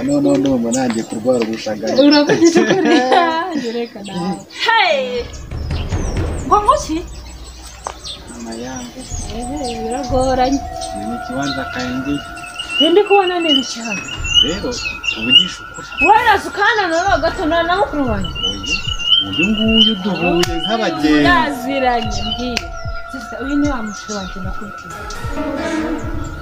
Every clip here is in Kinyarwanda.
no nanjye kurwara ubushagari uravugisha kuri reka nawe hey ngomuki amayange biragoranye ni kibanza kandi ndi kubona neza cyane rero ubugisha ukuri warazukana no gatona na mukuru wanjye uyu nguyu duhuye nk'abagenzi yaziranye mbwira sisa uyu ni wa mushiro wanjye nakubwiye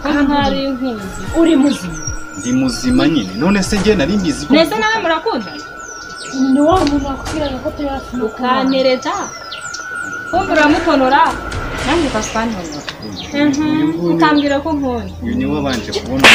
kandi inkuzi uri muzima ndi muzima nyine none se nge nari mbizi ko nese nawe murakunda ni wa muntu akubwira ko tuyafuna ukanereta kumbura mutonora nanjye paspanonora ukambwira ko nkunda uyu ni wabanje kubona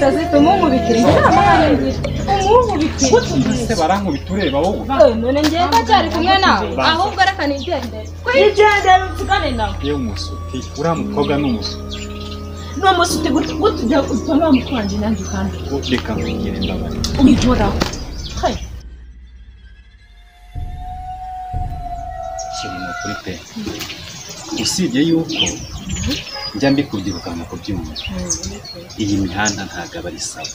tazita umumubikira inama hanengira umumubikira se barankubita ureba wowe none ngiye ndacyari kumwe nawe ahubwo reka nigendere kwigendera utugane nawe yewe umusuti uriya mukobwa ni umusuti n'umusuti gutujya utuma mukwanje nanjye kandi reka nkubwire ndabari uyihoraho hayi kirimo kuri pe usibye yuko njya mbikubyiruka mu kubyumva iyi mihanda ntabwo aba ari sawa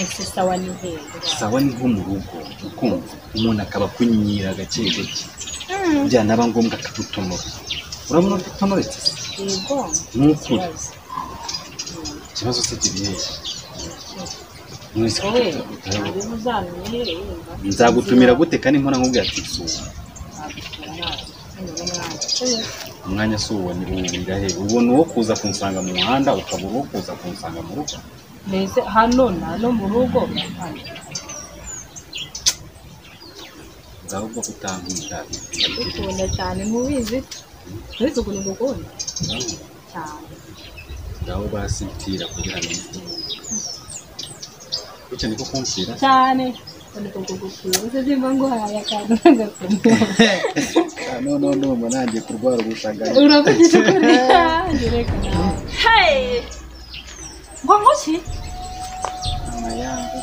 ese sawa ni hehe sawa ni nko mu rugo ukumva umuntu akaba kunyinyira gake gake byanaba ngombwa akagutonora urabona ko utonoretse yego n'ukuri ikibazo se kirihe nzagutumira gute kandi mpora nkubwira ati suwa umwanya si uwo ni uwirahe ubona uwo kuza kunsanga mu muhanda ukaba uwo kuza kunsanga mu rugo mbese hano mu rugo nzahubwo kutankunda ukunda cyane mubizi uretse ukuntu ngukunda cyane ngaho basitira kugira ngo bityo niko kumvira cyane niko kugukira uze zimba ngo haya kandi ngakunda no nanjye kurwara ubushagari uravugisha kuri reka nawe hey ngomuki amayange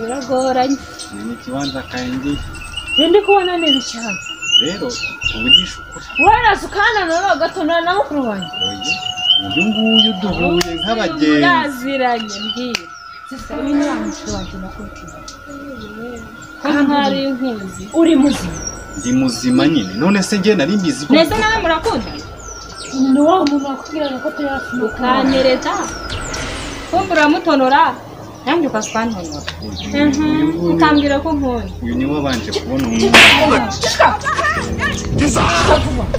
biragoranye ni kibanza kandi ndi kubona neza cyane rero ubugisha ukuri warazukana no gatona na mukuru wanjye uyu nguyu duhuye nk'abagenzi yaziranye mbwira sisa uyu ni wa mushiro wanjye nakubwiye kandi inkuzi uri muzima ndi muzima nyine none se nge nari mbizi ko nese nawe murakunda ni wa muntu akubwira ko tuyafuna ukanereta kumbura mutonora nanjye paspanonora ukambwira ko nkunda uyu ni wabanje kubona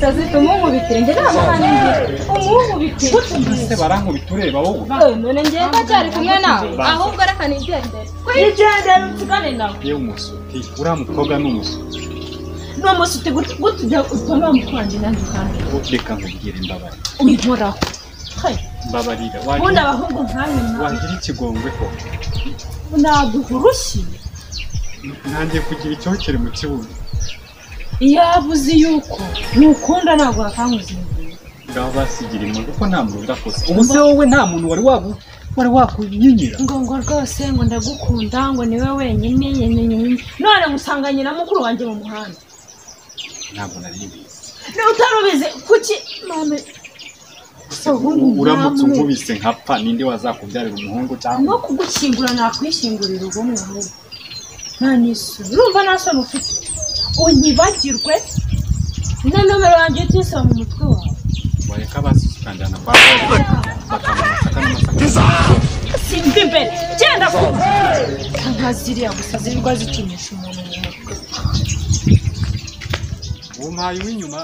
tazita umumubikira njye ntabwo hanengira umumubikira se barankubita ureba wowe none ngiye ndacyari kumwe nawe ahubwo reka nigendere kwigendera utugane nawe yewe umusuti uriya mukobwa ni umusuti n'umusuti gutujya utuma mukwanje nanjye kandi reka nkubwire ndabari uyihoraho hayi mbabarira ubundi abahungu nkamwe wagira ikigongwe ko naguha urushyi ntangiye kugira icyokere mu kibuga iyo abuze yuko nukunda ntabwo wakanguzingira ngaho basigira imuntu kuko nta muntu udakoze ubu se wowe nta muntu wari wakunyinyira ngo rwose ngo ndagukunda ngo niwe wenyine none musanganye na mukuru wanjye mu muhanda ntabwo nari bizi utarubize kuki mame uramutse unkubise nkapfa ninde wazakubyarira umuhungu cyangwa no kugukingura nakwishingurira ubumwe ahubwo nta n'isuri urumva nta soni ufite unyibagirwe na nomero yanjye tuyisaba mu mutwe wawe wareka basukanjyana kwa bakama amasaka n'amasaka simba imbere genda vuba nkaziriya gusa zirirwa zitinyisha umuntu mu mutwe umpaye uw'inyuma